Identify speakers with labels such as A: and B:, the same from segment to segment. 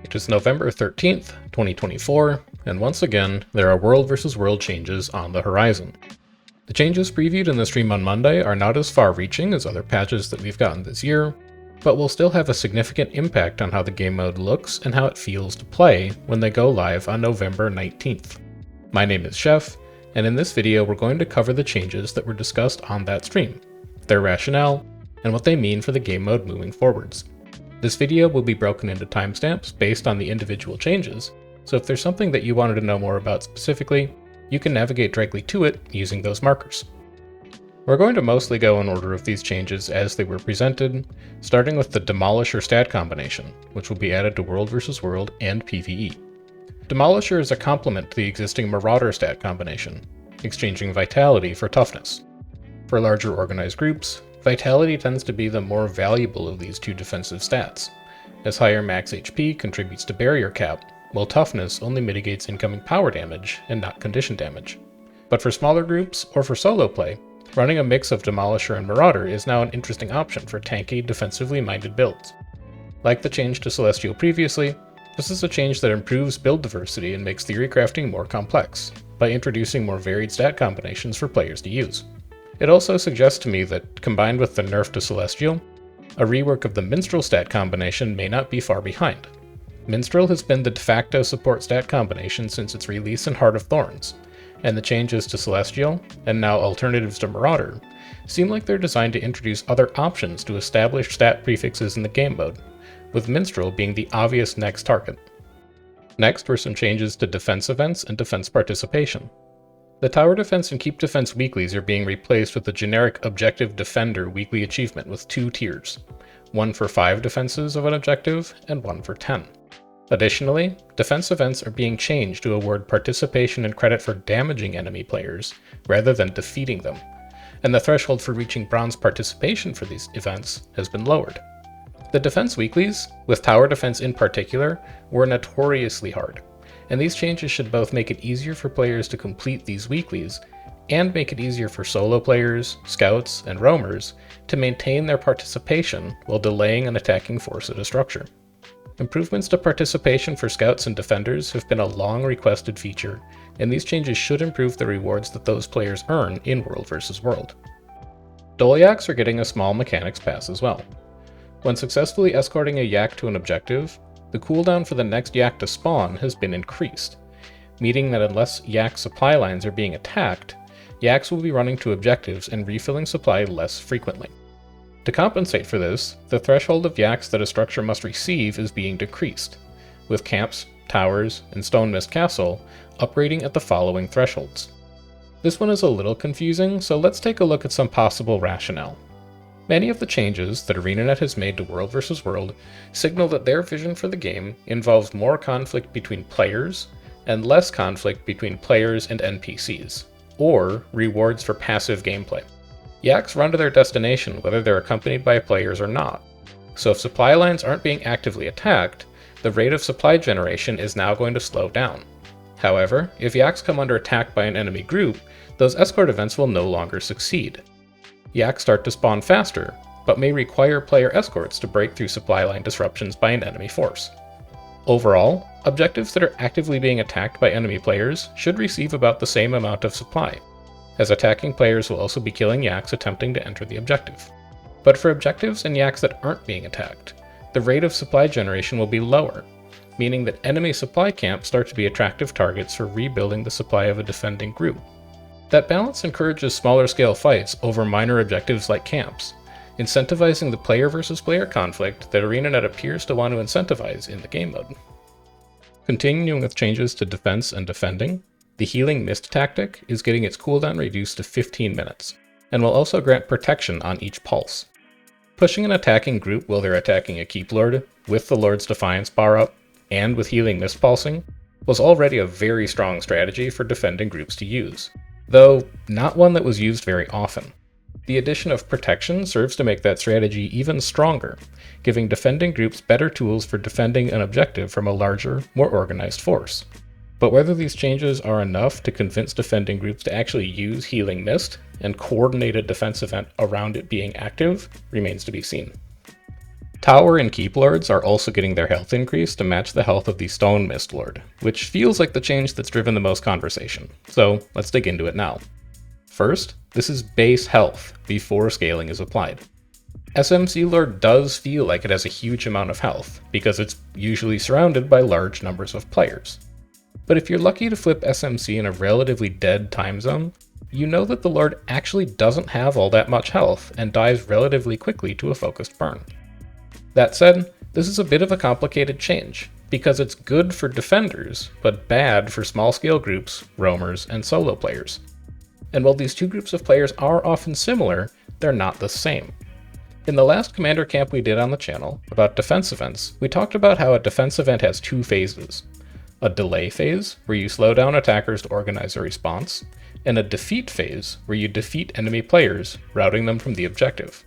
A: It is November 13th, 2024, and once again, there are world versus world changes on the horizon. The changes previewed in the stream on Monday are not as far-reaching as other patches that we've gotten this year, but will still have a significant impact on how the game mode looks and how it feels to play when they go live on November 19th. My name is Chef, and in this video we're going to cover the changes that were discussed on that stream, their rationale, and what they mean for the game mode moving forwards. This video will be broken into timestamps based on the individual changes, so if there's something that you wanted to know more about specifically, you can navigate directly to it using those markers. We're going to mostly go in order of these changes as they were presented, starting with the Demolisher stat combination, which will be added to World vs. World and PvE. Demolisher is a complement to the existing Marauder stat combination, exchanging Vitality for Toughness. For larger organized groups, Vitality tends to be the more valuable of these two defensive stats, as higher max HP contributes to barrier cap, while Toughness only mitigates incoming power damage and not condition damage. But for smaller groups, or for solo play, running a mix of Demolisher and Marauder is now an interesting option for tanky, defensively minded builds. Like the change to Celestial previously, this is a change that improves build diversity and makes theory crafting more complex, by introducing more varied stat combinations for players to use. It also suggests to me that, combined with the nerf to Celestial, a rework of the Minstrel stat combination may not be far behind. Minstrel has been the de facto support stat combination since its release in Heart of Thorns, and the changes to Celestial, and now alternatives to Marauder, seem like they're designed to introduce other options to establish stat prefixes in the game mode, with Minstrel being the obvious next target. Next were some changes to defense events and defense participation. The Tower Defense and Keep Defense weeklies are being replaced with the generic Objective Defender weekly achievement with two tiers, one for 5 defenses of an objective and one for 10. Additionally, defense events are being changed to award participation and credit for damaging enemy players rather than defeating them, and the threshold for reaching bronze participation for these events has been lowered. The defense weeklies, with Tower Defense in particular, were notoriously hard, and these changes should both make it easier for players to complete these weeklies, and make it easier for solo players, scouts, and roamers to maintain their participation while delaying an attacking force at a structure. Improvements to participation for scouts and defenders have been a long-requested feature, and these changes should improve the rewards that those players earn in World vs. World. Dolyaks are getting a small mechanics pass as well. When successfully escorting a yak to an objective, the cooldown for the next yak to spawn has been increased, meaning that unless yak supply lines are being attacked, yaks will be running to objectives and refilling supply less frequently. To compensate for this, the threshold of yaks that a structure must receive is being decreased, with camps, towers, and Stone Mist Castle upgrading at the following thresholds. This one is a little confusing, so let's take a look at some possible rationale. Many of the changes that ArenaNet has made to World vs. World signal that their vision for the game involves more conflict between players and less conflict between players and NPCs, or rewards for passive gameplay. Yaks run to their destination whether they're accompanied by players or not, so if supply lines aren't being actively attacked, the rate of supply generation is now going to slow down. However, if yaks come under attack by an enemy group, those escort events will no longer succeed. Yaks start to spawn faster, but may require player escorts to break through supply line disruptions by an enemy force. Overall, objectives that are actively being attacked by enemy players should receive about the same amount of supply, as attacking players will also be killing yaks attempting to enter the objective. But for objectives and yaks that aren't being attacked, the rate of supply generation will be lower, meaning that enemy supply camps start to be attractive targets for rebuilding the supply of a defending group. That balance encourages smaller scale fights over minor objectives like camps, incentivizing the player versus player conflict that ArenaNet appears to want to incentivize in the game mode. Continuing with changes to defense and defending, the Healing Mist tactic is getting its cooldown reduced to 15 minutes, and will also grant protection on each pulse. Pushing an attacking group while they're attacking a Keep Lord, with the Lord's Defiance bar up, and with Healing Mist pulsing, was already a very strong strategy for defending groups to use, though not one that was used very often. The addition of protection serves to make that strategy even stronger, giving defending groups better tools for defending an objective from a larger, more organized force. But whether these changes are enough to convince defending groups to actually use Healing Mist and coordinate a defense event around it being active remains to be seen. Tower and Keep Lords are also getting their health increased to match the health of the Stone Mist Lord, which feels like the change that's driven the most conversation, so let's dig into it now. First, this is base health before scaling is applied. SMC Lord does feel like it has a huge amount of health, because it's usually surrounded by large numbers of players. But if you're lucky to flip SMC in a relatively dead time zone, you know that the Lord actually doesn't have all that much health and dies relatively quickly to a focused burn. That said, this is a bit of a complicated change, because it's good for defenders, but bad for small-scale groups, roamers, and solo players. And while these two groups of players are often similar, they're not the same. In the last Commander Camp we did on the channel, about defense events, we talked about how a defense event has two phases. A delay phase, where you slow down attackers to organize a response, and a defeat phase, where you defeat enemy players, routing them from the objective.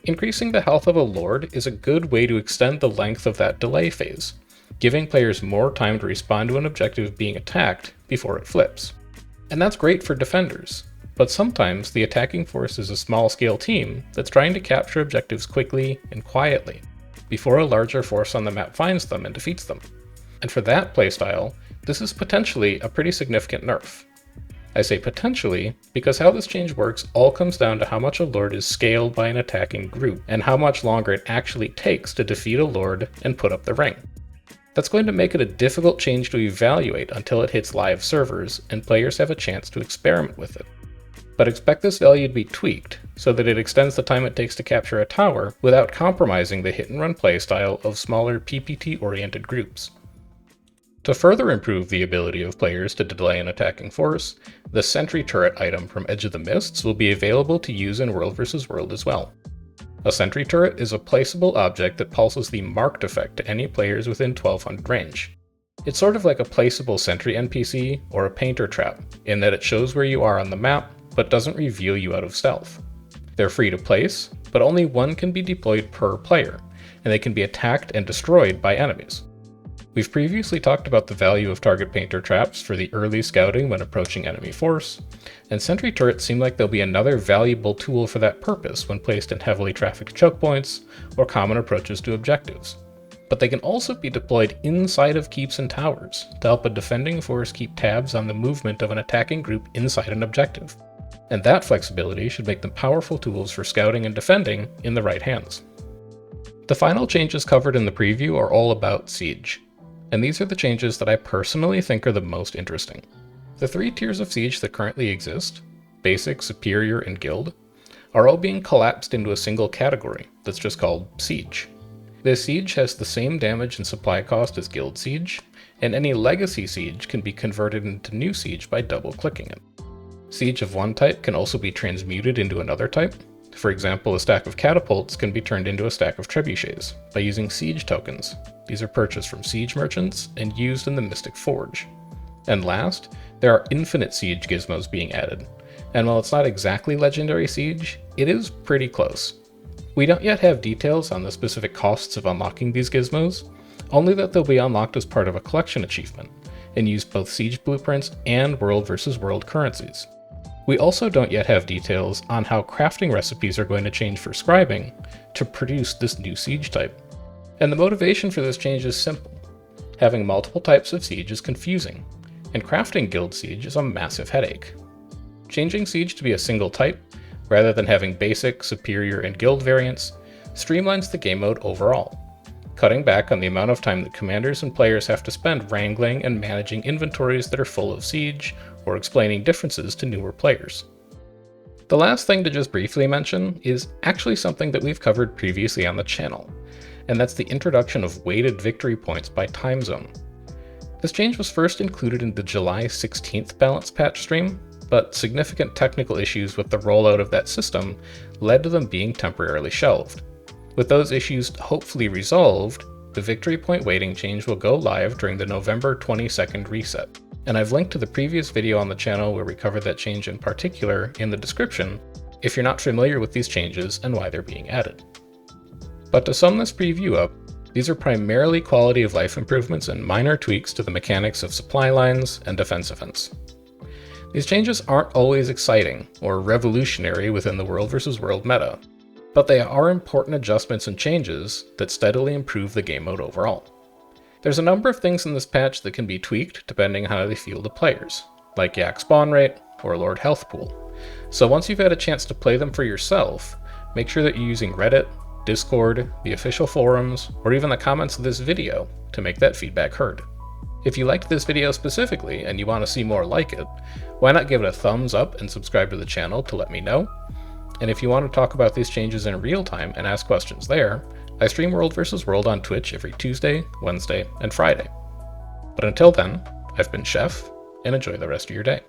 A: Increasing the health of a Lord is a good way to extend the length of that delay phase, giving players more time to respond to an objective being attacked before it flips. And that's great for defenders, but sometimes the attacking force is a small-scale team that's trying to capture objectives quickly and quietly, before a larger force on the map finds them and defeats them. And for that playstyle, this is potentially a pretty significant nerf. I say potentially, because how this change works all comes down to how much a Lord is scaled by an attacking group, and how much longer it actually takes to defeat a Lord and put up the ring. That's going to make it a difficult change to evaluate until it hits live servers, and players have a chance to experiment with it. But expect this value to be tweaked, so that it extends the time it takes to capture a tower without compromising the hit-and-run playstyle of smaller PPT-oriented groups. To further improve the ability of players to delay an attacking force, the Sentry Turret item from Edge of the Mists will be available to use in World vs. World as well. A Sentry Turret is a placeable object that pulses the marked effect to any players within 1200 range. It's sort of like a placeable sentry NPC or a painter trap, in that it shows where you are on the map, but doesn't reveal you out of stealth. They're free to place, but only one can be deployed per player, and they can be attacked and destroyed by enemies. We've previously talked about the value of target painter traps for the early scouting when approaching enemy force, and Sentry Turrets seem like they'll be another valuable tool for that purpose when placed in heavily trafficked choke points or common approaches to objectives. But they can also be deployed inside of keeps and towers to help a defending force keep tabs on the movement of an attacking group inside an objective. And that flexibility should make them powerful tools for scouting and defending in the right hands. The final changes covered in the preview are all about Siege. And these are the changes that I personally think are the most interesting. The three tiers of Siege that currently exist, Basic, Superior, and Guild, are all being collapsed into a single category that's just called Siege. This Siege has the same damage and supply cost as Guild Siege, and any Legacy Siege can be converted into New Siege by double-clicking it. Siege of one type can also be transmuted into another type. For example, a stack of catapults can be turned into a stack of trebuchets by using Siege tokens. These are purchased from Siege merchants and used in the Mystic Forge. And last, there are infinite Siege gizmos being added, and while it's not exactly Legendary Siege, it is pretty close. We don't yet have details on the specific costs of unlocking these gizmos, only that they'll be unlocked as part of a collection achievement, and use both Siege blueprints and World vs. World currencies. We also don't yet have details on how crafting recipes are going to change for scribing to produce this new Siege type. And the motivation for this change is simple. Having multiple types of Siege is confusing, and crafting Guild Siege is a massive headache. Changing Siege to be a single type, rather than having Basic, Superior, and Guild variants, streamlines the game mode overall, cutting back on the amount of time that commanders and players have to spend wrangling and managing inventories that are full of Siege, or explaining differences to newer players. The last thing to just briefly mention is actually something that we've covered previously on the channel, and that's the introduction of weighted victory points by time zone. This change was first included in the July 16th balance patch stream, but significant technical issues with the rollout of that system led to them being temporarily shelved. With those issues hopefully resolved, the victory point weighting change will go live during the November 22nd reset. And I've linked to the previous video on the channel where we covered that change in particular in the description if you're not familiar with these changes and why they're being added. But to sum this preview up, these are primarily quality of life improvements and minor tweaks to the mechanics of supply lines and defense events. These changes aren't always exciting or revolutionary within the World vs. World meta, but they are important adjustments and changes that steadily improve the game mode overall. There's a number of things in this patch that can be tweaked depending on how they feel to players, like Yak spawn rate or Lord health pool. So once you've had a chance to play them for yourself, make sure that you're using Reddit, Discord, the official forums, or even the comments of this video to make that feedback heard. If you liked this video specifically and you want to see more like it, why not give it a thumbs up and subscribe to the channel to let me know? And if you want to talk about these changes in real time and ask questions there, I stream World vs. World on Twitch every Tuesday, Wednesday, and Friday. But until then, I've been Chef, and enjoy the rest of your day.